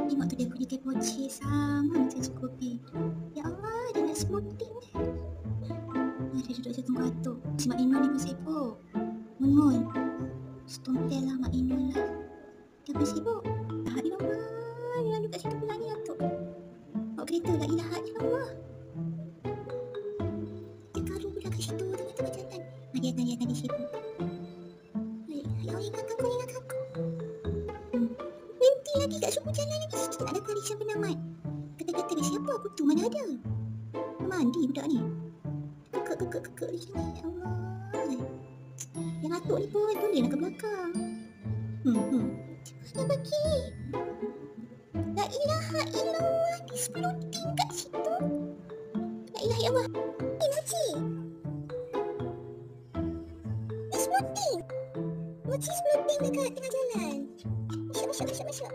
Tengok tu dia punya teh poci sama macam si kopi. Ya Allah, dia nak smoothing. Dia duduk je tunggu atuk. Si Mak Inul ni pun sibuk. Mun, setumpel lah Mak Inul lah. Dia pun sibuk. La ilaha illallah, yang duduk kat situ pula ni atuk. Bawa kereta, la ilaha illallah. Dia karung pula kat situ tengah-tengah jalan. Dia tadi sibuk. Ya Allah, ingatkan aku. Berhenti lagi kat sumber jalan lagi. Situ tak ada tarisan penamat. Kata-kata dia, siapa aku tu? Mana ada? Mandi budak ni. Kekek di sini. Ya Allah. Yang atuk ni pun boleh nak ke belakang. Dia pergi. La ilaha illallah. Dia floating kat situ. La ilaha illallah. Mochi. Dia floating. Mochi floating dekat tengah jalan. Masuk.